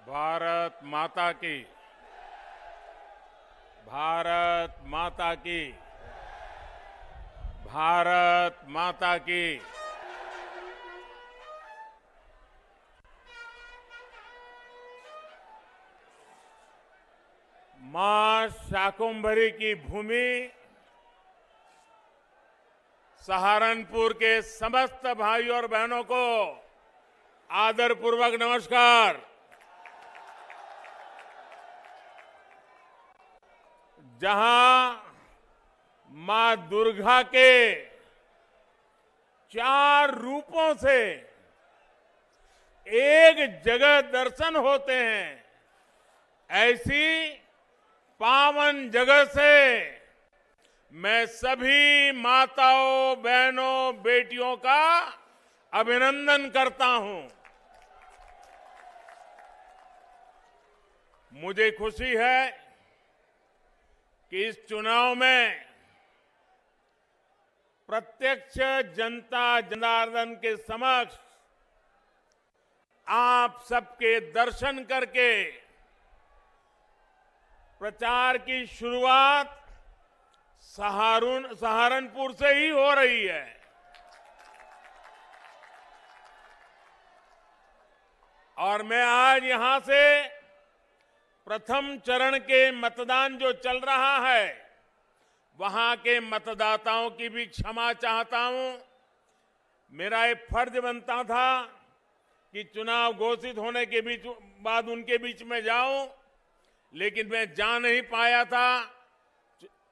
भारत माता की। भारत माता की। भारत माता की। मां शाकुंभरी की भूमि सहारनपुर के समस्त भाइयों और बहनों को आदरपूर्वक नमस्कार। जहां मां दुर्गा के 4 रूपों से एक जगह दर्शन होते हैं, ऐसी पावन जगह से मैं सभी माताओं, बहनों, बेटियों का अभिनंदन करता हूं। मुझे खुशी है कि इस चुनाव में प्रत्यक्ष जनता जनार्दन के समक्ष आप सबके दर्शन करके प्रचार की शुरुआत सहारनपुर से ही हो रही है। और मैं आज यहां से प्रथम चरण के मतदान जो चल रहा है, वहां के मतदाताओं की भी क्षमा चाहता हूं। मेरा एक फर्ज बनता था कि चुनाव घोषित होने के बाद उनके बीच में जाऊं, लेकिन मैं जा नहीं पाया था।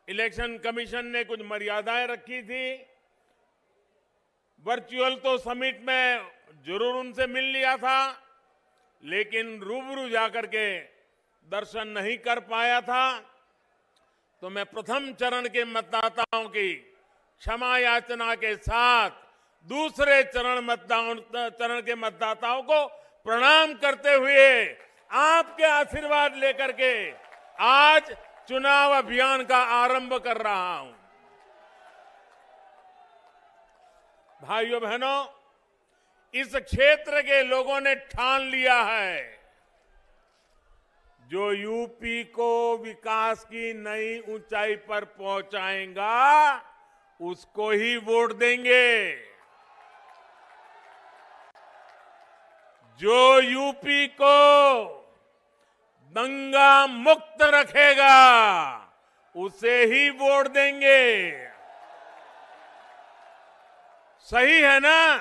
इलेक्शन कमीशन ने कुछ मर्यादाएं रखी थी। वर्चुअल तो समिट में जरूर उनसे मिल लिया था, लेकिन रूबरू जाकर के दर्शन नहीं कर पाया था। तो मैं प्रथम चरण के मतदाताओं की क्षमा याचना के साथ दूसरे चरण के मतदाताओं को प्रणाम करते हुए आपके आशीर्वाद लेकर के आज चुनाव अभियान का आरंभ कर रहा हूं। भाइयों बहनों, इस क्षेत्र के लोगों ने ठान लिया है, जो यूपी को विकास की नई ऊंचाई पर पहुंचाएगा, उसको ही वोट देंगे। जो यूपी को दंगा मुक्त रखेगा, उसे ही वोट देंगे। सही है ना?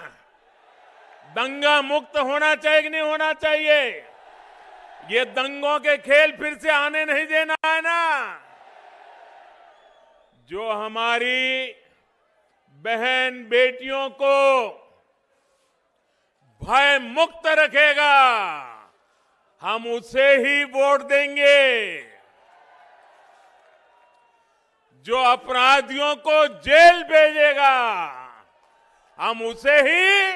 दंगा मुक्त होना चाहिए कि नहीं होना चाहिए? ये दंगों के खेल फिर से आने नहीं देना है ना। जो हमारी बहन बेटियों को भय मुक्त रखेगा, हम उसे ही वोट देंगे। जो अपराधियों को जेल भेजेगा, हम उसे ही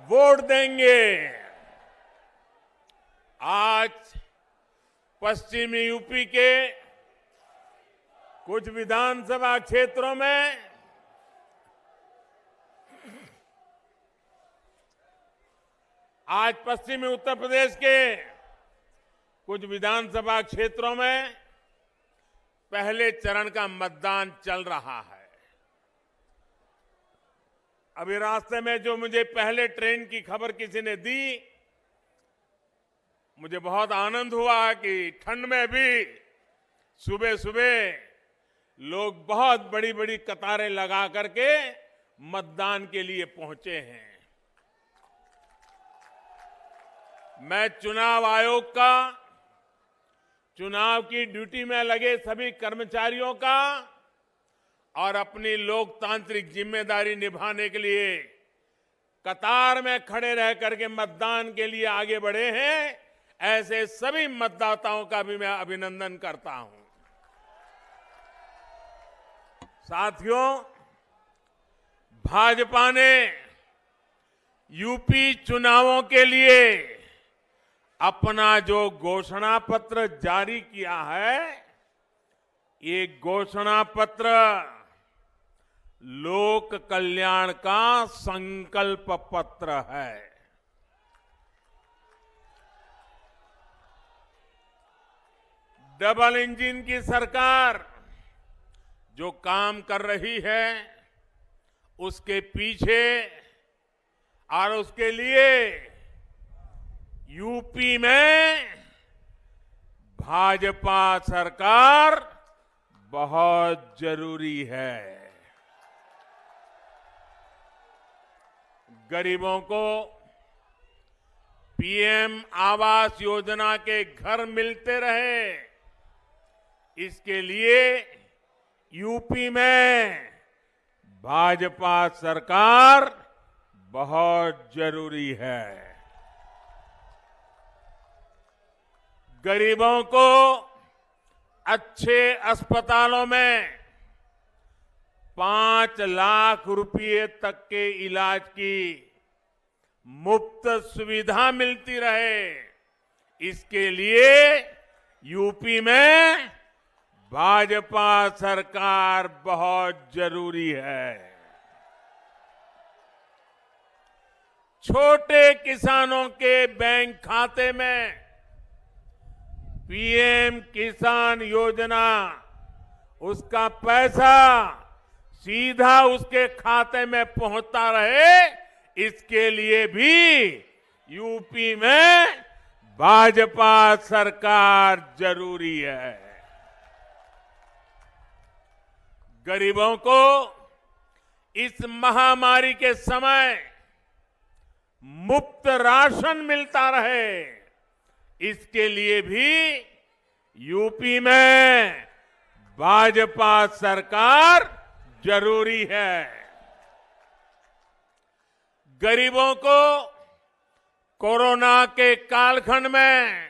वोट देंगे। आज पश्चिमी यूपी के कुछ विधानसभा क्षेत्रों में पश्चिमी उत्तर प्रदेश के कुछ विधानसभा क्षेत्रों में पहले चरण का मतदान चल रहा है। अभी रास्ते में जो मुझे पहले ट्रेन की खबर किसी ने दी, मुझे बहुत आनंद हुआ कि ठंड में भी सुबह सुबह लोग बहुत बड़ी बड़ी कतारें लगा करके मतदान के लिए पहुंचे हैं। मैं चुनाव आयोग का, चुनाव की ड्यूटी में लगे सभी कर्मचारियों का और अपनी लोकतांत्रिक जिम्मेदारी निभाने के लिए कतार में खड़े रह करके मतदान के लिए आगे बढ़े हैं, ऐसे सभी मतदाताओं का भी मैं अभिनंदन करता हूं। साथियों, भाजपा ने यूपी चुनावों के लिए अपना जो घोषणा पत्र जारी किया है, ये घोषणा पत्र लोक कल्याण का संकल्प पत्र है। डबल इंजन की सरकार जो काम कर रही है उसके पीछे और उसके लिए यूपी में भाजपा सरकार बहुत जरूरी है। गरीबों को पीएम आवास योजना के घर मिलते रहे, इसके लिए यूपी में भाजपा सरकार बहुत जरूरी है। गरीबों को अच्छे अस्पतालों में 5 लाख रुपए तक के इलाज की मुफ्त सुविधा मिलती रहे, इसके लिए यूपी में भाजपा सरकार बहुत जरूरी है। छोटे किसानों के बैंक खाते में पीएम किसान योजना, उसका पैसा सीधा उसके खाते में पहुंचता रहे, इसके लिए भी यूपी में भाजपा सरकार जरूरी है। गरीबों को इस महामारी के समय मुफ्त राशन मिलता रहे, इसके लिए भी यूपी में भाजपा सरकार जरूरी है। गरीबों को कोरोना के कालखंड में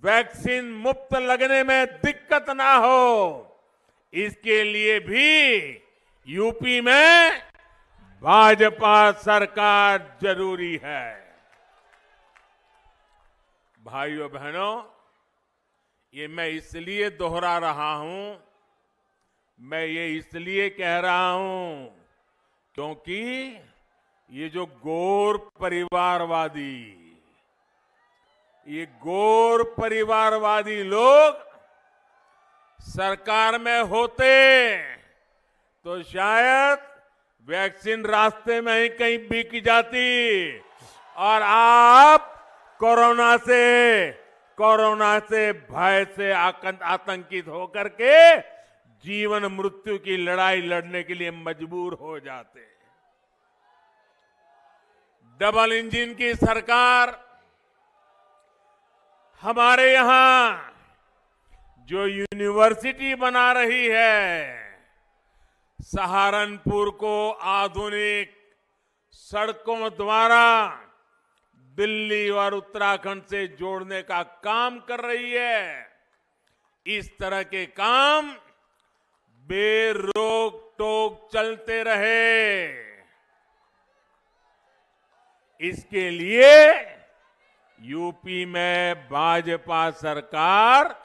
वैक्सीन मुफ्त लगने में दिक्कत ना हो, इसके लिए भी यूपी में भाजपा सरकार जरूरी है। भाइयों बहनों, ये मैं इसलिए दोहरा रहा हूं, मैं ये इसलिए कह रहा हूं क्योंकि ये जो गोर परिवारवादी लोग सरकार में होते तो शायद वैक्सीन रास्ते में ही कहीं बिक जाती और आप कोरोना से भय से आतंकित होकर के जीवन मृत्यु की लड़ाई लड़ने के लिए मजबूर हो जाते। डबल इंजन की सरकार हमारे यहां जो यूनिवर्सिटी बना रही है, सहारनपुर को आधुनिक सड़कों द्वारा दिल्ली और उत्तराखंड से जोड़ने का काम कर रही है, इस तरह के काम बेरोक टोक चलते रहे, इसके लिए यूपी में भाजपा सरकार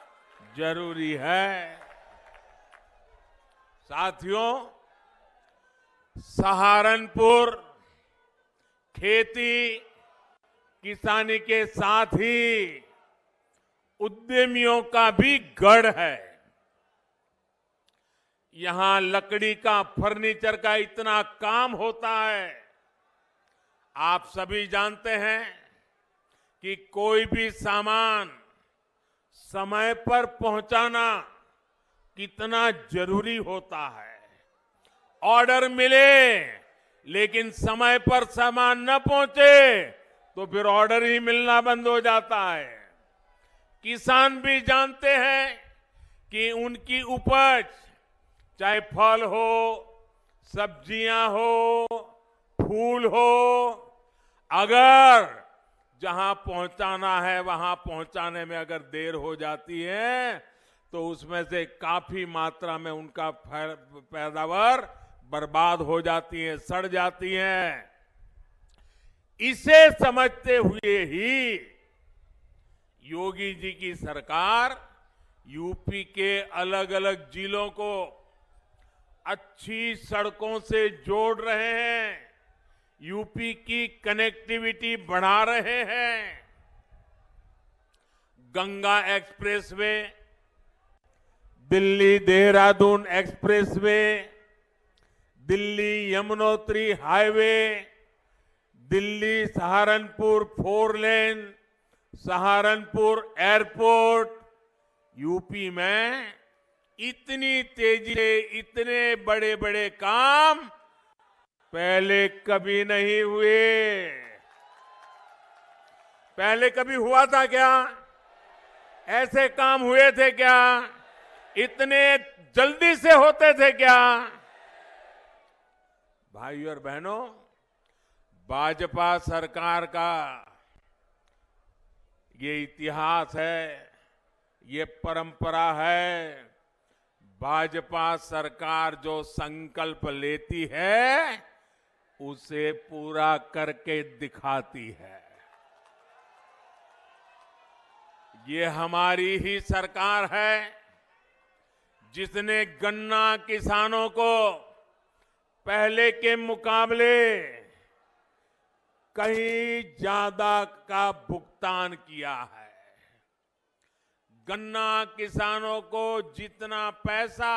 जरूरी है। साथियों, सहारनपुर खेती किसानी के साथ ही उद्यमियों का भी गढ़ है। यहां लकड़ी का, फर्नीचर का इतना काम होता है। आप सभी जानते हैं कि कोई भी सामान समय पर पहुंचाना कितना जरूरी होता है। ऑर्डर मिले लेकिन समय पर सामान न पहुंचे तो फिर ऑर्डर ही मिलना बंद हो जाता है। किसान भी जानते हैं कि उनकी उपज, चाहे फल हो, सब्जियां हो, फूल हो, अगर जहां पहुंचाना है वहां पहुंचाने में अगर देर हो जाती है तो उसमें से काफी मात्रा में उनका पैदावार बर्बाद हो जाती है, सड़ जाती है। इसे समझते हुए ही योगी जी की सरकार यूपी के अलग अलग जिलों को अच्छी सड़कों से जोड़ रहे हैं, यूपी की कनेक्टिविटी बढ़ा रहे हैं। Ganga expressway Delhi Dehradun expressway, Delhi Yamunotri highway, Delhi Saharanpur 4 लेन, सहारनपुर एयरपोर्ट, यूपी में इतनी तेजी से इतने बड़े बड़े काम पहले कभी नहीं हुए। पहले कभी हुआ था क्या? ऐसे काम हुए थे क्या? इतने जल्दी से होते थे क्या? भाइयों और बहनों, भाजपा सरकार का ये इतिहास है, ये परंपरा है। भाजपा सरकार जो संकल्प लेती है उसे पूरा करके दिखाती है। ये हमारी ही सरकार है जिसने गन्ना किसानों को पहले के मुकाबले कहीं ज्यादा का भुगतान किया है। गन्ना किसानों को जितना पैसा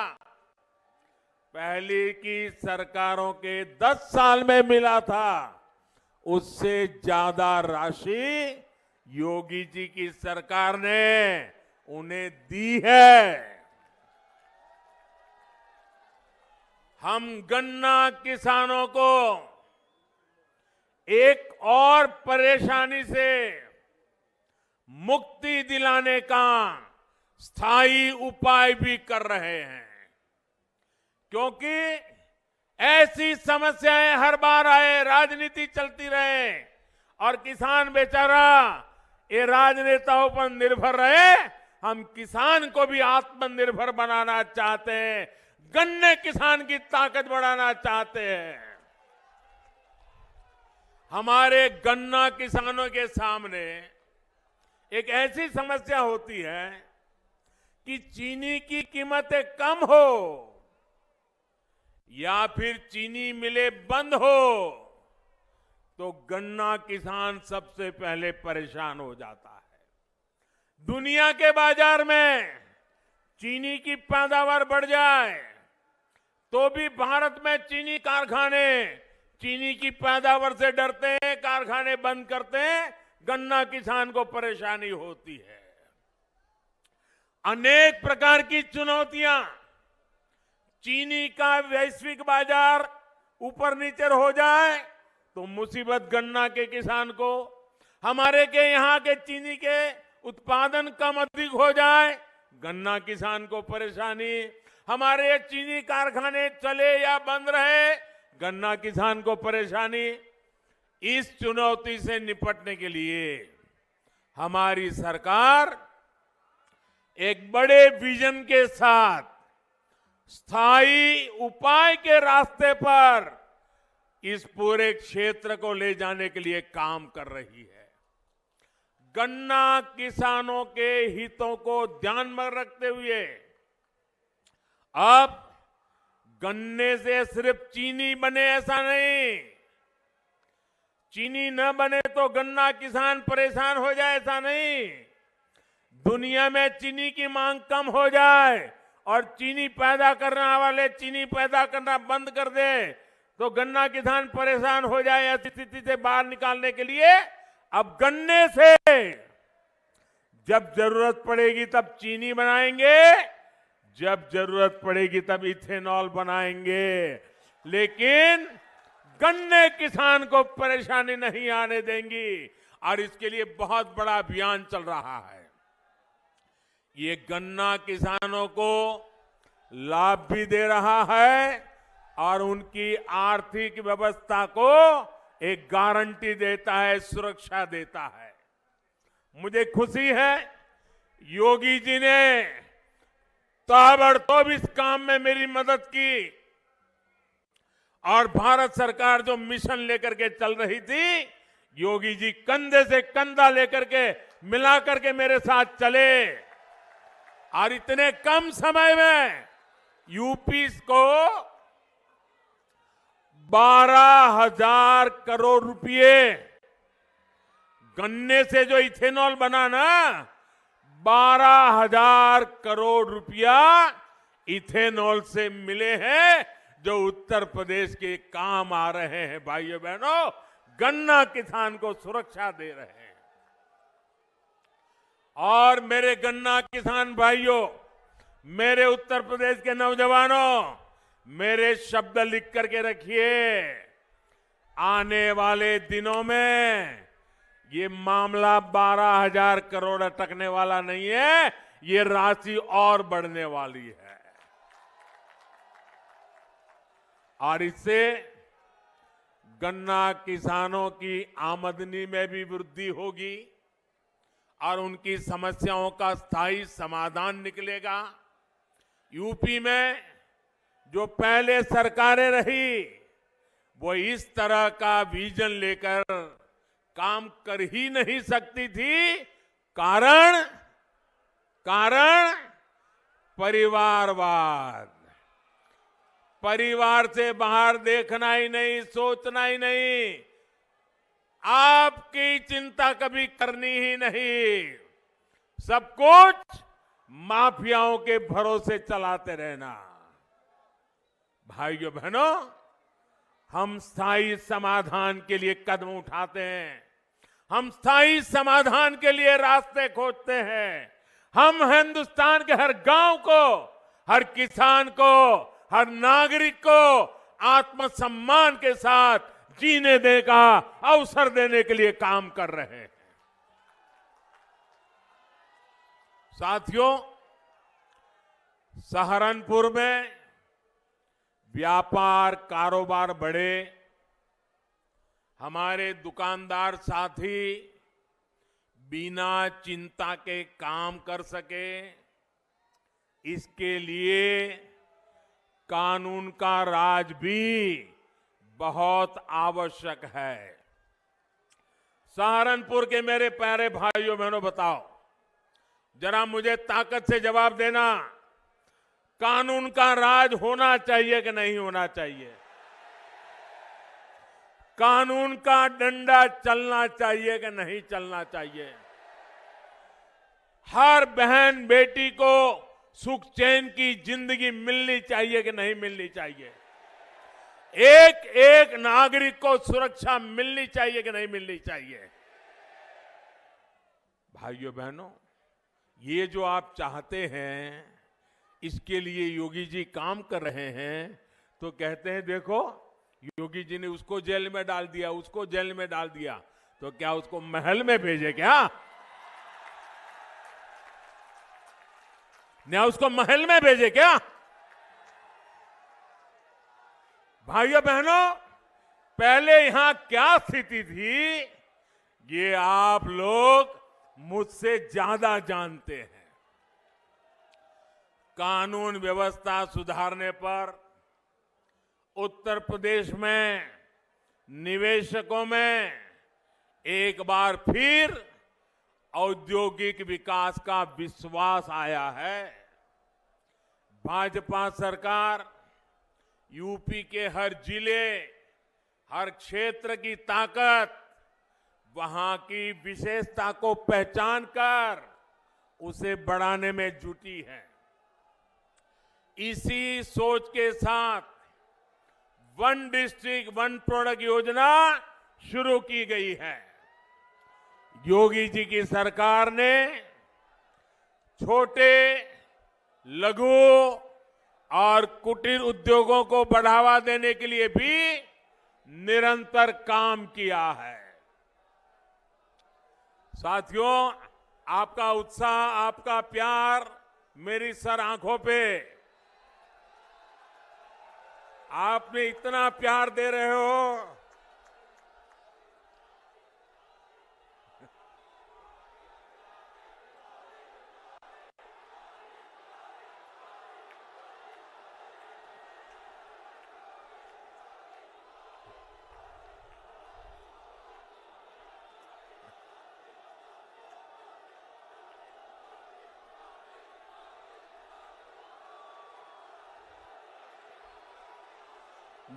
पहले की सरकारों के 10 साल में मिला था, उससे ज्यादा राशि योगी जी की सरकार ने उन्हें दी है। हम गन्ना किसानों को एक और परेशानी से मुक्ति दिलाने का स्थायी उपाय भी कर रहे हैं, क्योंकि ऐसी समस्याएं हर बार आए, राजनीति चलती रहे और किसान बेचारा ये राजनेताओं पर निर्भर रहे। हम किसान को भी आत्मनिर्भर बनाना चाहते हैं, गन्ने किसान की ताकत बढ़ाना चाहते हैं। हमारे गन्ना किसानों के सामने एक ऐसी समस्या होती है कि चीनी की कीमतें कम हो या फिर चीनी मिलें बंद हो तो गन्ना किसान सबसे पहले परेशान हो जाता है। दुनिया के बाजार में चीनी की पैदावार बढ़ जाए तो भी भारत में चीनी कारखाने चीनी की पैदावार से डरते हैं, कारखाने बंद करते हैं, गन्ना किसान को परेशानी होती है। अनेक प्रकार की चुनौतियां, चीनी का वैश्विक बाजार ऊपर नीचे हो जाए तो मुसीबत गन्ना के किसान को, हमारे के यहाँ के चीनी के उत्पादन कम अधिक हो जाए गन्ना किसान को परेशानी, हमारे चीनी कारखाने चले या बंद रहे गन्ना किसान को परेशानी। इस चुनौती से निपटने के लिए हमारी सरकार एक बड़े विजन के साथ स्थायी उपाय के रास्ते पर इस पूरे क्षेत्र को ले जाने के लिए काम कर रही है। गन्ना किसानों के हितों को ध्यान में रखते हुए अब गन्ने से सिर्फ चीनी बने ऐसा नहीं, चीनी न बने तो गन्ना किसान परेशान हो जाए ऐसा नहीं, दुनिया में चीनी की मांग कम हो जाए और चीनी पैदा करने वाले चीनी पैदा करना बंद कर दे तो गन्ना किसान परेशान हो जाए, ऐसी स्थिति से बाहर निकालने के लिए अब गन्ने से जब जरूरत पड़ेगी तब चीनी बनाएंगे, जब जरूरत पड़ेगी तब इथेनॉल बनाएंगे, लेकिन गन्ने किसान को परेशानी नहीं आने देंगी। और इसके लिए बहुत बड़ा अभियान चल रहा है। ये गन्ना किसानों को लाभ भी दे रहा है और उनकी आर्थिक व्यवस्था को एक गारंटी देता है, सुरक्षा देता है। मुझे खुशी है योगी जी ने ताबड़तोड़ इस काम में मेरी मदद की और भारत सरकार जो मिशन लेकर के चल रही थी, योगी जी कंधे से कंधा लेकर के मिलाकर के मेरे साथ चले और इतने कम समय में यूपी को 12,000 करोड़ रुपए, गन्ने से जो इथेनॉल बना ना 12,000 करोड़ रुपया इथेनॉल से मिले हैं, जो उत्तर प्रदेश के काम आ रहे हैं। भाइयों बहनों, गन्ना किसान को सुरक्षा दे रहे हैं। और मेरे गन्ना किसान भाइयों, मेरे उत्तर प्रदेश के नौजवानों, मेरे शब्द लिख करके रखिए। आने वाले दिनों में ये मामला 12,000 करोड़ अटकने वाला नहीं है, ये राशि और बढ़ने वाली है। और इससे गन्ना किसानों की आमदनी में भी वृद्धि होगी और उनकी समस्याओं का स्थायी समाधान निकलेगा। यूपी में जो पहले सरकारें रही, वो इस तरह का विजन लेकर काम कर ही नहीं सकती थी। कारण परिवारवाद। परिवार से बाहर देखना ही नहीं, सोचना ही नहीं, आपकी चिंता कभी करनी ही नहीं, सब कुछ माफियाओं के भरोसे चलाते रहना। भाइयों बहनों, हम स्थायी समाधान के लिए कदम उठाते हैं, हम स्थायी समाधान के लिए रास्ते खोजते हैं। हम हिंदुस्तान के हर गांव को, हर किसान को, हर नागरिक को आत्मसम्मान के साथ जीने देने का अवसर देने के लिए काम कर रहे हैं। साथियों, सहारनपुर में व्यापार कारोबार बढ़े, हमारे दुकानदार साथी बिना चिंता के काम कर सके, इसके लिए कानून का राज भी बहुत आवश्यक है। सहारनपुर के मेरे प्यारे भाइयों बहनों, बताओ जरा, मुझे ताकत से जवाब देना, कानून का राज होना चाहिए कि नहीं होना चाहिए? कानून का डंडा चलना चाहिए कि नहीं चलना चाहिए? हर बहन बेटी को सुख चैन की जिंदगी मिलनी चाहिए कि नहीं मिलनी चाहिए? एक एक नागरिक को सुरक्षा मिलनी चाहिए कि नहीं मिलनी चाहिए? भाइयों बहनों, ये जो आप चाहते हैं, इसके लिए योगी जी काम कर रहे हैं। तो कहते हैं देखो, योगी जी ने उसको जेल में डाल दिया, उसको जेल में डाल दिया, तो क्या उसको महल में भेजे क्या? क्या उसको महल में भेजे क्या? भाइयों बहनों, पहले यहां क्या स्थिति थी, ये आप लोग मुझसे ज्यादा जानते हैं। कानून व्यवस्था सुधारने पर उत्तर प्रदेश में निवेशकों में एक बार फिर औद्योगिक विकास का विश्वास आया है। भाजपा सरकार यूपी के हर जिले, हर क्षेत्र की ताकत, वहां की विशेषता को पहचान कर उसे बढ़ाने में जुटी है। इसी सोच के साथ वन डिस्ट्रिक्ट वन प्रोडक्ट योजना शुरू की गई है। योगी जी की सरकार ने छोटे, लघु और कुटीर उद्योगों को बढ़ावा देने के लिए भी निरंतर काम किया है। साथियों, आपका उत्साह, आपका प्यार मेरी सर आंखों पे, आपने इतना प्यार दे रहे हो।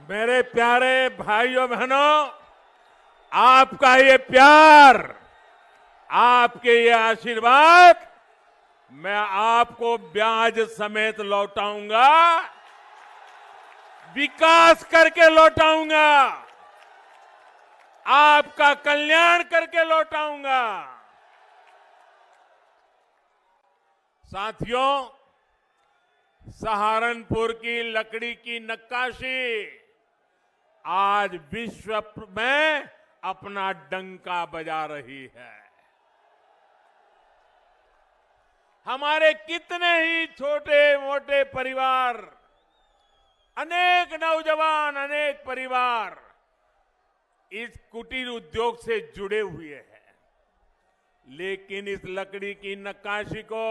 मेरे प्यारे भाइयों बहनों, आपका ये प्यार, आपके ये आशीर्वाद मैं आपको ब्याज समेत लौटाऊंगा, विकास करके लौटाऊंगा, आपका कल्याण करके लौटाऊंगा। साथियों, सहारनपुर की लकड़ी की नक्काशी आज विश्व में अपना डंका बजा रही है। हमारे कितने ही छोटे मोटे परिवार, अनेक नौजवान, अनेक परिवार इस कुटीर उद्योग से जुड़े हुए हैं, लेकिन इस लकड़ी की नक्काशी को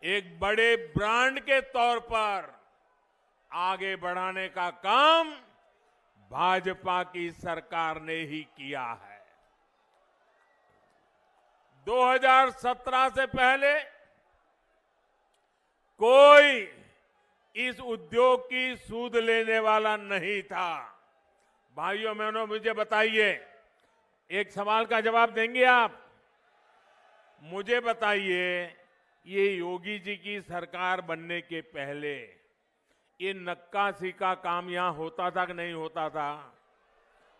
एक बड़े ब्रांड के तौर पर आगे बढ़ाने का काम भाजपा की सरकार ने ही किया है। 2017 से पहले कोई इस उद्योग की सूद लेने वाला नहीं था। भाइयों बहनों, मुझे बताइए, एक सवाल का जवाब देंगे आप? मुझे बताइए, ये योगी जी की सरकार बनने के पहले ये नक्काशी का काम यहां होता था कि नहीं होता था?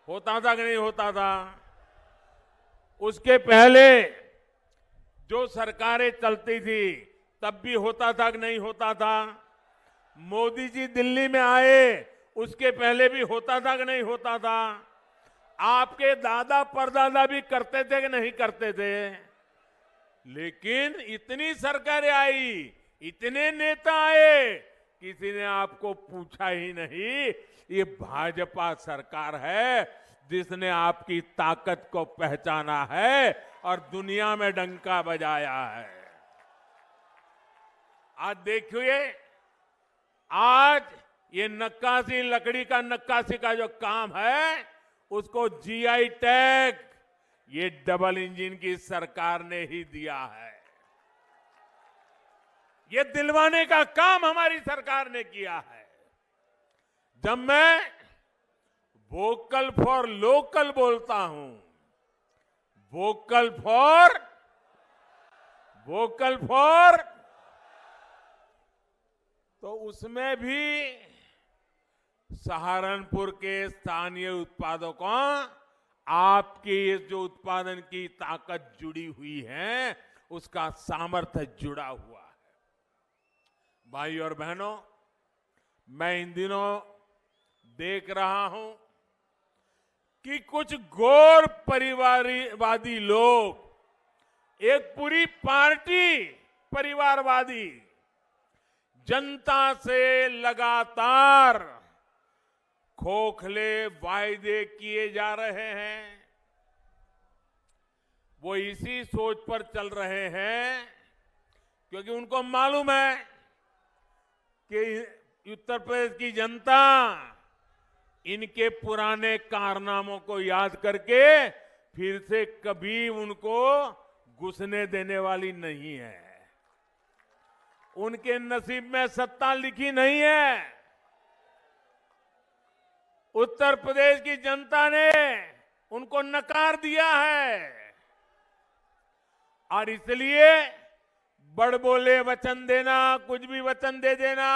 होता था कि नहीं होता था? उसके पहले जो सरकारें चलती थी तब भी होता था कि नहीं होता था? मोदी जी दिल्ली में आए उसके पहले भी होता था कि नहीं होता था? आपके दादा परदादा भी करते थे कि नहीं करते थे? लेकिन इतनी सरकारें आई, इतने नेता आए, किसी ने आपको पूछा ही नहीं। ये भाजपा सरकार है जिसने आपकी ताकत को पहचाना है और दुनिया में डंका बजाया है। आज देखिए, आज ये नक्काशी, लकड़ी का नक्काशी का जो काम है, उसको जीआई टैग ये डबल इंजन की सरकार ने ही दिया है। ये दिलवाने का काम हमारी सरकार ने किया है। जब मैं वोकल फॉर लोकल बोलता हूं, वोकल फॉर तो उसमें भी सहारनपुर के स्थानीय उत्पादकों, आपकी जो उत्पादन की ताकत जुड़ी हुई है, उसका सामर्थ्य जुड़ा हुआ है। भाई और बहनों, मैं इन दिनों देख रहा हूं कि कुछ गैर परिवारवादी लोग, एक पूरी पार्टी परिवारवादी, जनता से लगातार खोखले वायदे किए जा रहे हैं। वो इसी सोच पर चल रहे हैं क्योंकि उनको मालूम है कि उत्तर प्रदेश की जनता इनके पुराने कारनामों को याद करके फिर से कभी उनको घुसने देने वाली नहीं है। उनके नसीब में सत्ता लिखी नहीं है। उत्तर प्रदेश की जनता ने उनको नकार दिया है और इसलिए बड़बोले वचन देना, कुछ भी वचन दे देना,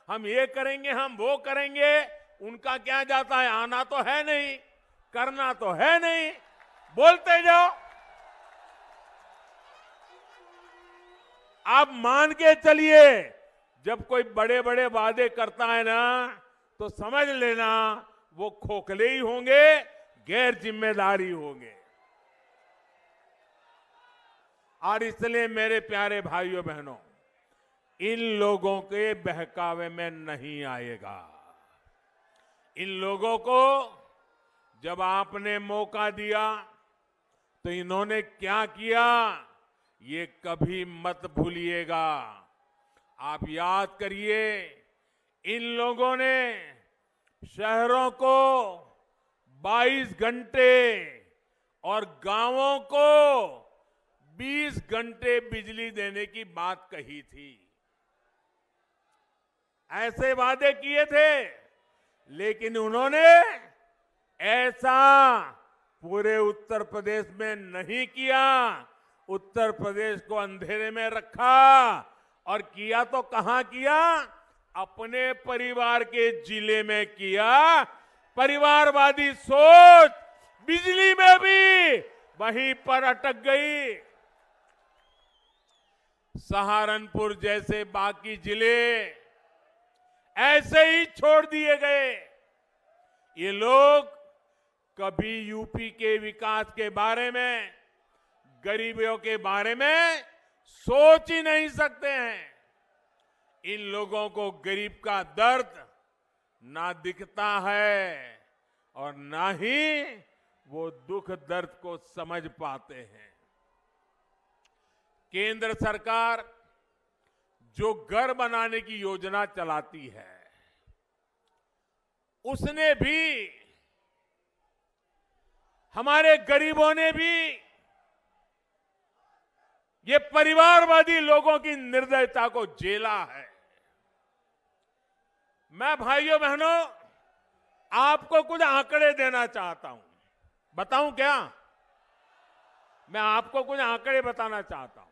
हम ये करेंगे, हम वो करेंगे, उनका क्या जाता है? आना तो है नहीं, करना तो है नहीं, बोलते जाओ। आप मान के चलिए, जब कोई बड़े बड़े वादे करता है ना, तो समझ लेना वो खोखले ही होंगे, गैर जिम्मेदारी होंगे। और इसलिए मेरे प्यारे भाइयों बहनों, इन लोगों के बहकावे में नहीं आएगा। इन लोगों को जब आपने मौका दिया तो इन्होंने क्या किया, ये कभी मत भूलिएगा। आप याद करिए, इन लोगों ने शहरों को 22 घंटे और गांवों को 20 घंटे बिजली देने की बात कही थी। ऐसे वादे किए थे, लेकिन उन्होंने ऐसा पूरे उत्तर प्रदेश में नहीं किया। उत्तर प्रदेश को अंधेरे में रखा और किया तो कहां किया? अपने परिवार के जिले में किया। परिवारवादी सोच बिजली में भी वहीं पर अटक गई। सहारनपुर जैसे बाकी जिले ऐसे ही छोड़ दिए गए। ये लोग कभी यूपी के विकास के बारे में, गरीबों के बारे में सोच ही नहीं सकते हैं। इन लोगों को गरीब का दर्द ना दिखता है और ना ही वो दुख दर्द को समझ पाते हैं। केंद्र सरकार जो घर बनाने की योजना चलाती है, उसने भी, हमारे गरीबों ने भी ये परिवारवादी लोगों की निर्दयता को झेला है। मैं भाइयों बहनों आपको कुछ आंकड़े देना चाहता हूं। बताऊं क्या? मैं आपको कुछ आंकड़े बताना चाहता हूं।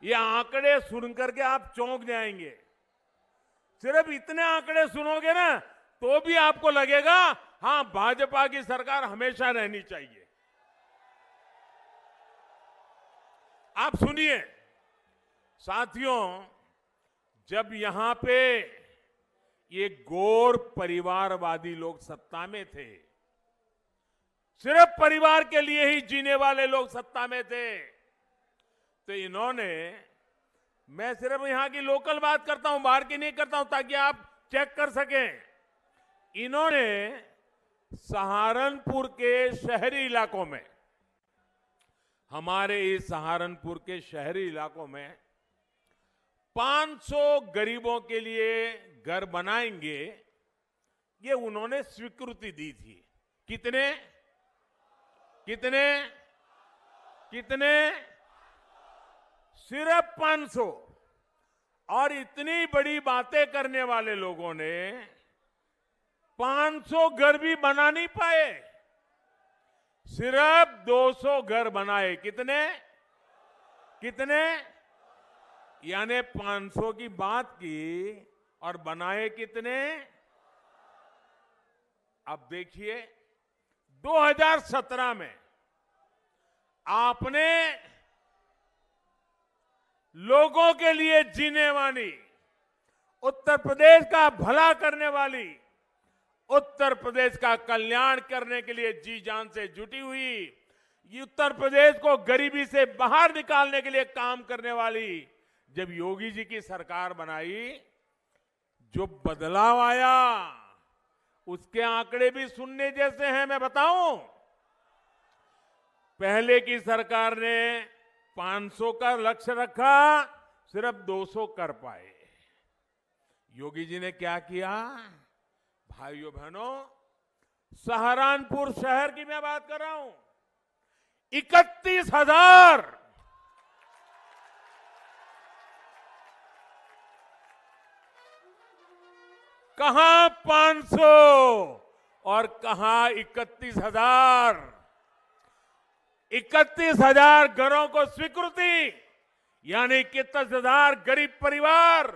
ये आंकड़े सुन करके आप चौंक जाएंगे। सिर्फ इतने आंकड़े सुनोगे ना तो भी आपको लगेगा हां, भाजपा की सरकार हमेशा रहनी चाहिए। आप सुनिए साथियों, जब यहां पे ये गौर परिवारवादी लोग सत्ता में थे, सिर्फ परिवार के लिए ही जीने वाले लोग सत्ता में थे, तो इन्होंने, मैं सिर्फ यहां की लोकल बात करता हूं, बाहर की नहीं करता हूं, ताकि आप चेक कर सकें। इन्होंने सहारनपुर के शहरी इलाकों में, हमारे इस सहारनपुर के शहरी इलाकों में 500 गरीबों के लिए घर बनाएंगे, ये उन्होंने स्वीकृति दी थी। कितने कितने कितने? सिर्फ 500। और इतनी बड़ी बातें करने वाले लोगों ने 500 घर भी बना नहीं पाए, सिर्फ 200 घर बनाए। कितने कितने? यानी 500 की बात की और बनाए कितने? अब देखिए 2017 में आपने लोगों के लिए जीने वाली, उत्तर प्रदेश का भला करने वाली, उत्तर प्रदेश का कल्याण करने के लिए जी जान से जुटी हुई, उत्तर प्रदेश को गरीबी से बाहर निकालने के लिए काम करने वाली जब योगी जी की सरकार बनाई, जो बदलाव आया उसके आंकड़े भी सुनने जैसे हैं। मैं बताऊं, पहले की सरकार ने 500 का लक्ष्य रखा, सिर्फ 200 कर पाए। योगी जी ने क्या किया? भाइयों बहनों, सहारनपुर शहर की मैं बात कर रहा हूं, 31,000 कहां 500 और कहां 31,000। 31,000 घरों को स्वीकृति, यानी 31,000 गरीब परिवार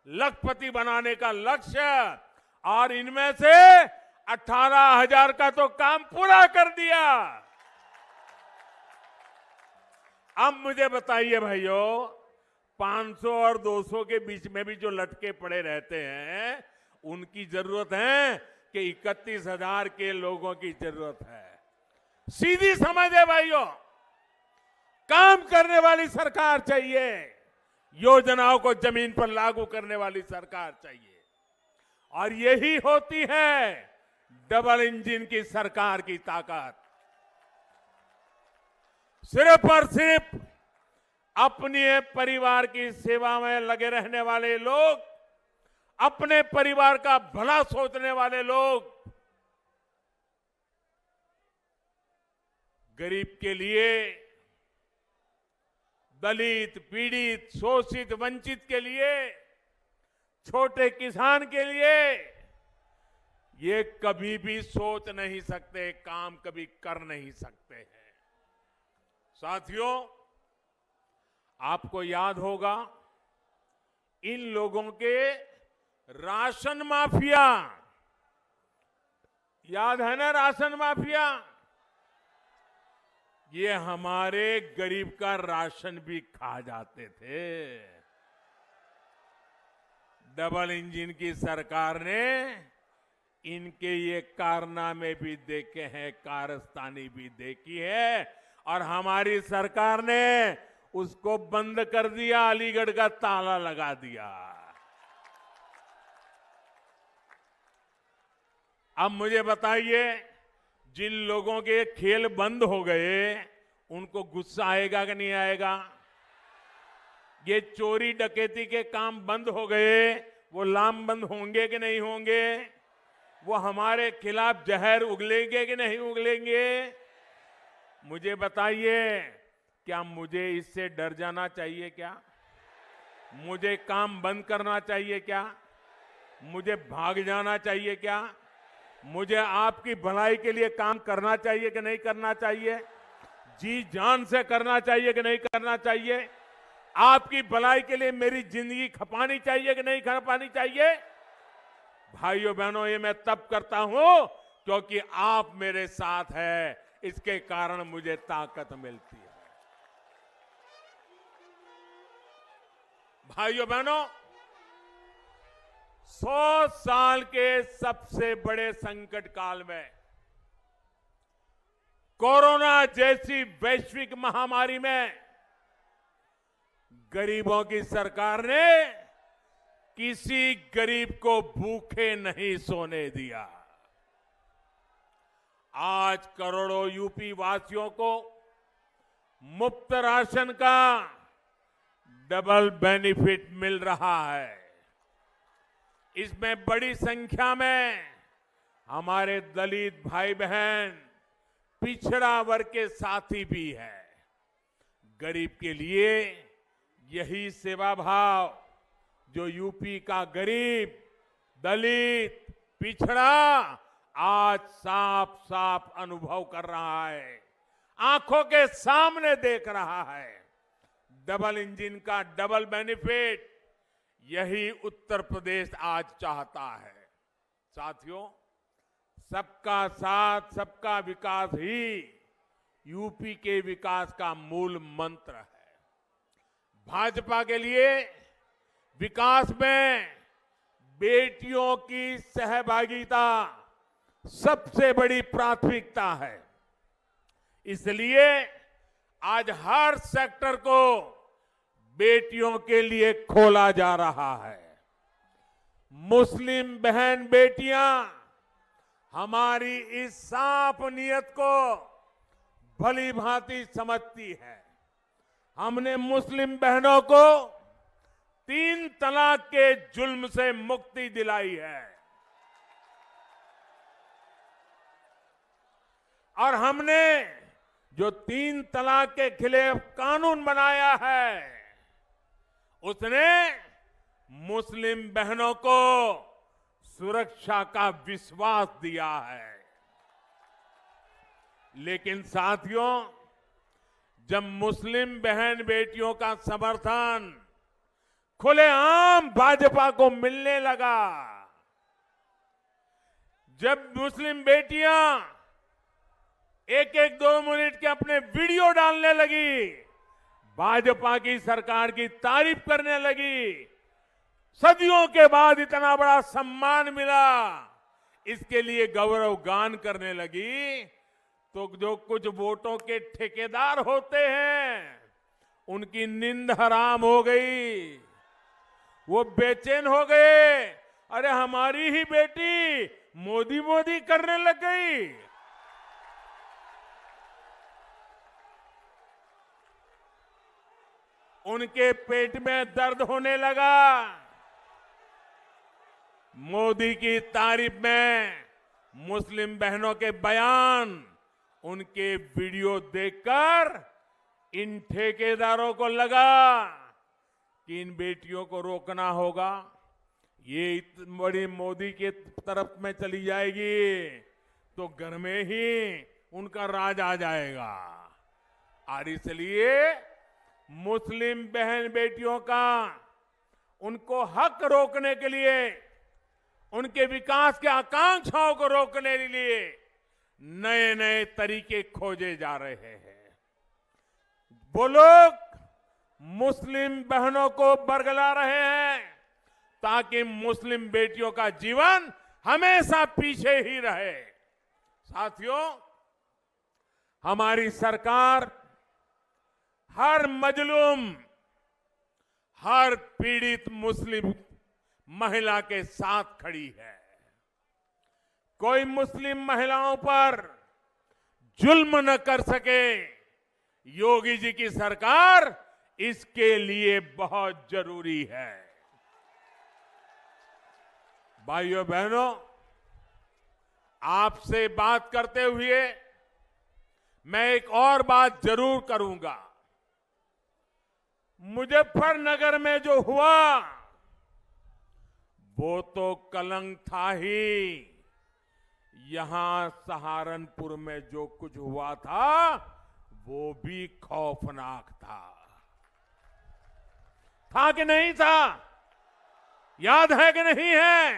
लखपति बनाने का लक्ष्य, और इनमें से 18,000 का तो काम पूरा कर दिया। अब मुझे बताइए भाइयों, 500 और 200 के बीच में भी जो लटके पड़े रहते हैं, उनकी जरूरत है कि 31,000 के लोगों की जरूरत है। सीधी समझ है भाइयों, काम करने वाली सरकार चाहिए, योजनाओं को जमीन पर लागू करने वाली सरकार चाहिए, और यही होती है डबल इंजन की सरकार की ताकत। सिर्फ और सिर्फ अपने परिवार की सेवा में लगे रहने वाले लोग, अपने परिवार का भला सोचने वाले लोग, गरीब के लिए, दलित, पीड़ित, शोषित, वंचित के लिए, छोटे किसान के लिए ये कभी भी सोच नहीं सकते, काम कभी कर नहीं सकते हैं। साथियों, आपको याद होगा इन लोगों के राशन माफिया, याद है ना राशन माफिया, ये हमारे गरीब का राशन भी खा जाते थे। डबल इंजन की सरकार ने इनके ये कारनामे भी देखे हैं, कारस्तानी भी देखी है, और हमारी सरकार ने उसको बंद कर दिया, अलीगढ़ का ताला लगा दिया। अब मुझे बताइए, जिन लोगों के खेल बंद हो गए उनको गुस्सा आएगा कि नहीं आएगा? ये चोरी डकैती के काम बंद हो गए, वो लामबंद होंगे कि नहीं होंगे? वो हमारे खिलाफ जहर उगलेंगे कि नहीं उगलेंगे? मुझे बताइए, क्या मुझे इससे डर जाना चाहिए क्या? मुझे काम बंद करना चाहिए क्या? मुझे भाग जाना चाहिए क्या? मुझे आपकी भलाई के लिए काम करना चाहिए कि नहीं करना चाहिए? जी जान से करना चाहिए कि नहीं करना चाहिए? आपकी भलाई के लिए मेरी जिंदगी खपानी चाहिए कि नहीं खपानी चाहिए? भाइयों बहनों, ये मैं तब करता हूं क्योंकि आप मेरे साथ हैं, इसके कारण मुझे ताकत मिलती है। भाइयों बहनों, 100 साल के सबसे बड़े संकट काल में, कोरोना जैसी वैश्विक महामारी में, गरीबों की सरकार ने किसी गरीब को भूखे नहीं सोने दिया। आज करोड़ों यूपी वासियों को मुफ्त राशन का डबल बेनिफिट मिल रहा है। इसमें बड़ी संख्या में हमारे दलित भाई बहन, पिछड़ा वर्ग के साथी भी हैं। गरीब के लिए यही सेवा भाव जो यूपी का गरीब, दलित, पिछड़ा आज साफ साफ अनुभव कर रहा है, आंखों के सामने देख रहा है। डबल इंजन का डबल बेनिफिट यही उत्तर प्रदेश आज चाहता है। साथियों, सबका साथ सबका विकास ही यूपी के विकास का मूल मंत्र है। भाजपा के लिए विकास में बेटियों की सहभागिता सबसे बड़ी प्राथमिकता है। इसलिए आज हर सेक्टर को बेटियों के लिए खोला जा रहा है। मुस्लिम बहन बेटियां हमारी इस साफ नीयत को भली भांति समझती है। हमने मुस्लिम बहनों को 3 तलाक के जुल्म से मुक्ति दिलाई है और हमने जो 3 तलाक के खिलाफ कानून बनाया है, उसने मुस्लिम बहनों को सुरक्षा का विश्वास दिया है। लेकिन साथियों, जब मुस्लिम बहन बेटियों का समर्थन खुलेआम भाजपा को मिलने लगा, जब मुस्लिम बेटियां 1-1, 2 मिनट के अपने वीडियो डालने लगी, भाजपा की सरकार की तारीफ करने लगी, सदियों के बाद इतना बड़ा सम्मान मिला, इसके लिए गौरव गान करने लगी, तो जो कुछ वोटों के ठेकेदार होते हैं उनकी नींद हराम हो गई। वो बेचैन हो गए, अरे हमारी ही बेटी मोदी मोदी करने लग गई। उनके पेट में दर्द होने लगा। मोदी की तारीफ में मुस्लिम बहनों के बयान, उनके वीडियो देखकर इन ठेकेदारों को लगा कि इन बेटियों को रोकना होगा, ये बड़ी मोदी के तरफ में चली जाएगी तो घर में ही उनका राज आ जाएगा। और इसलिए मुस्लिम बहन बेटियों का उनको हक रोकने के लिए, उनके विकास के आकांक्षाओं को रोकने के लिए नए नए तरीके खोजे जा रहे हैं। वो लोग मुस्लिम बहनों को बरगला रहे हैं ताकि मुस्लिम बेटियों का जीवन हमेशा पीछे ही रहे। साथियों, हमारी सरकार हर मजलूम, हर पीड़ित मुस्लिम महिला के साथ खड़ी है। कोई मुस्लिम महिलाओं पर जुल्म न कर सके, योगी जी की सरकार इसके लिए बहुत जरूरी है। भाइयों बहनों, आपसे बात करते हुए मैं एक और बात जरूर करूंगा। मुजफ्फरनगर में जो हुआ वो तो कलंक था ही, यहां सहारनपुर में जो कुछ हुआ था वो भी खौफनाक था कि नहीं था? याद है कि नहीं है?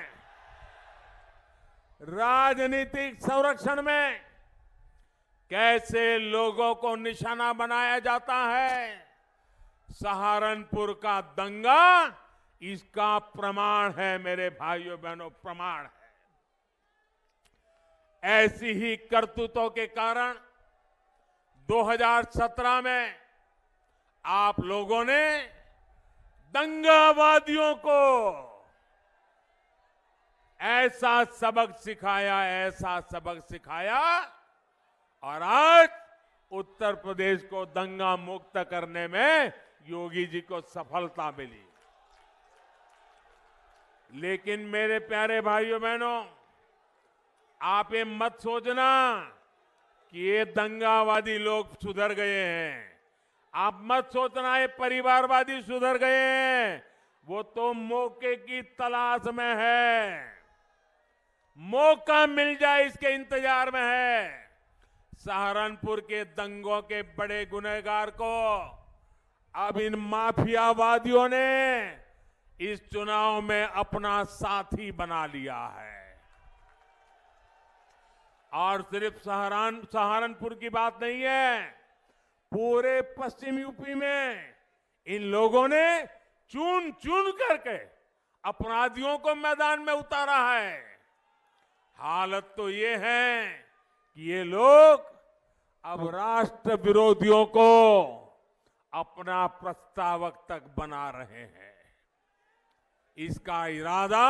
राजनीतिक संरक्षण में कैसे लोगों को निशाना बनाया जाता है, सहारनपुर का दंगा इसका प्रमाण है। मेरे भाइयों बहनों, प्रमाण है। ऐसी ही करतूतों के कारण 2017 में आप लोगों ने दंगावादियों को ऐसा सबक सिखाया और आज उत्तर प्रदेश को दंगा मुक्त करने में योगी जी को सफलता मिली। लेकिन मेरे प्यारे भाइयों बहनों, आप ये मत सोचना कि ये दंगावादी लोग सुधर गए हैं। आप मत सोचना ये परिवारवादी सुधर गए हैं। वो तो मौके की तलाश में है, मौका मिल जाए इसके इंतजार में है। सहारनपुर के दंगों के बड़े गुनहगार को अब इन माफियावादियों ने इस चुनाव में अपना साथी बना लिया है। और सिर्फ सहारनपुर की बात नहीं है, पूरे पश्चिम यूपी में इन लोगों ने चुन चुन करके अपराधियों को मैदान में उतारा है। हालत तो ये है कि ये लोग अब राष्ट्र विरोधियों को अपना प्रस्तावक तक बना रहे हैं। इसका इरादा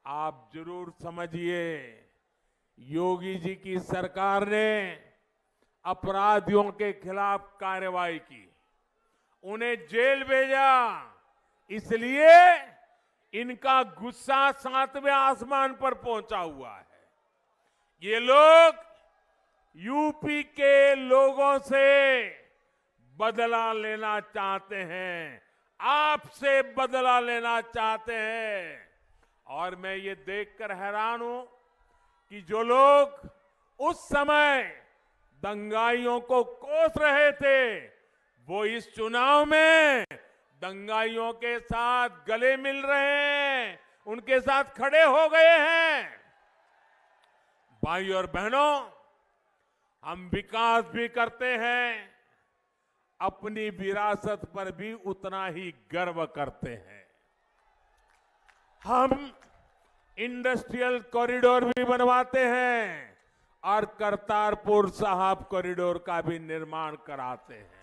आप जरूर समझिए। योगी जी की सरकार ने अपराधियों के खिलाफ कार्रवाई की, उन्हें जेल भेजा, इसलिए इनका गुस्सा 7वें आसमान पर पहुंचा हुआ है। ये लोग यूपी के लोगों से बदला लेना चाहते हैं, आपसे बदला लेना चाहते हैं। और मैं ये देखकर हैरान हूं कि जो लोग उस समय दंगाइयों को कोस रहे थे, वो इस चुनाव में दंगाइयों के साथ गले मिल रहे हैं, उनके साथ खड़े हो गए हैं। भाइयों और बहनों, हम विकास भी करते हैं, अपनी विरासत पर भी उतना ही गर्व करते हैं। हम इंडस्ट्रियल कॉरिडोर भी बनवाते हैं और करतारपुर साहिब कॉरिडोर का भी निर्माण कराते हैं।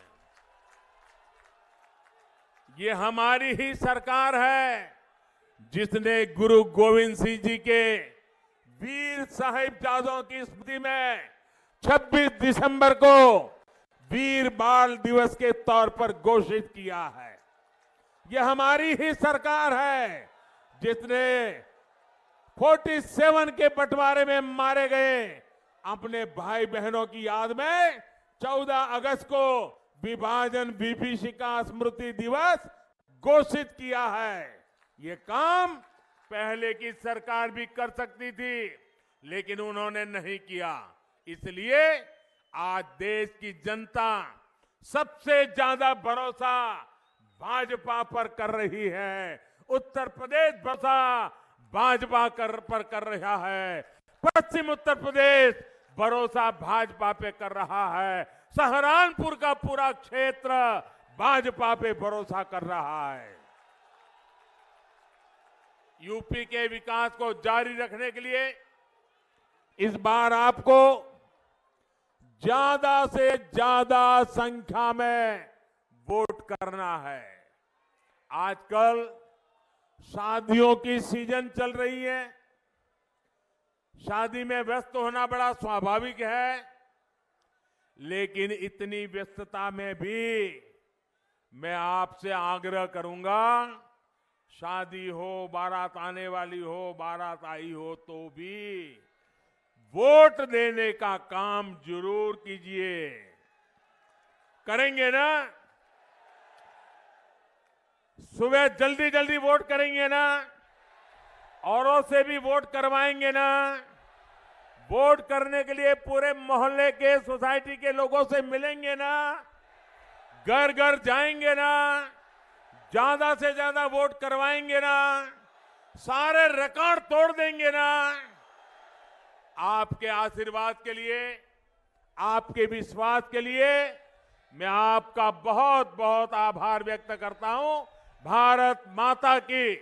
ये हमारी ही सरकार है जिसने गुरु गोविंद सिंह जी के वीर साहिबजादों की स्मृति में 26 दिसंबर को वीर बाल दिवस के तौर पर घोषित किया है। यह हमारी ही सरकार है जिसने 47 के बंटवारे में मारे गए अपने भाई बहनों की याद में 14 अगस्त को विभाजन विभीषिका स्मृति दिवस घोषित किया है। ये काम पहले की सरकार भी कर सकती थी, लेकिन उन्होंने नहीं किया। इसलिए आज देश की जनता सबसे ज्यादा भरोसा भाजपा पर कर रही है। उत्तर प्रदेश भरोसा भाजपा पर कर रहा है। पश्चिम उत्तर प्रदेश भरोसा भाजपा पे कर रहा है। सहारनपुर का पूरा क्षेत्र भाजपा पे भरोसा कर रहा है। यूपी के विकास को जारी रखने के लिए इस बार आपको ज्यादा से ज्यादा संख्या में वोट करना है। आजकल शादियों की सीजन चल रही है। शादी में व्यस्त होना बड़ा स्वाभाविक है, लेकिन इतनी व्यस्तता में भी मैं आपसे आग्रह करूंगा, शादी हो, बारात आने वाली हो, बारात आई हो तो भी वोट देने का काम जरूर कीजिए। करेंगे ना? सुबह जल्दी जल्दी वोट करेंगे ना? औरों से भी वोट करवाएंगे ना? वोट करने के लिए पूरे मोहल्ले के, सोसाइटी के लोगों से मिलेंगे ना? घर घर जाएंगे ना? ज्यादा से ज्यादा वोट करवाएंगे ना? सारे रिकॉर्ड तोड़ देंगे ना? आपके आशीर्वाद के लिए, आपके विश्वास के लिए मैं आपका बहुत बहुत आभार व्यक्त करता हूं। भारत माता की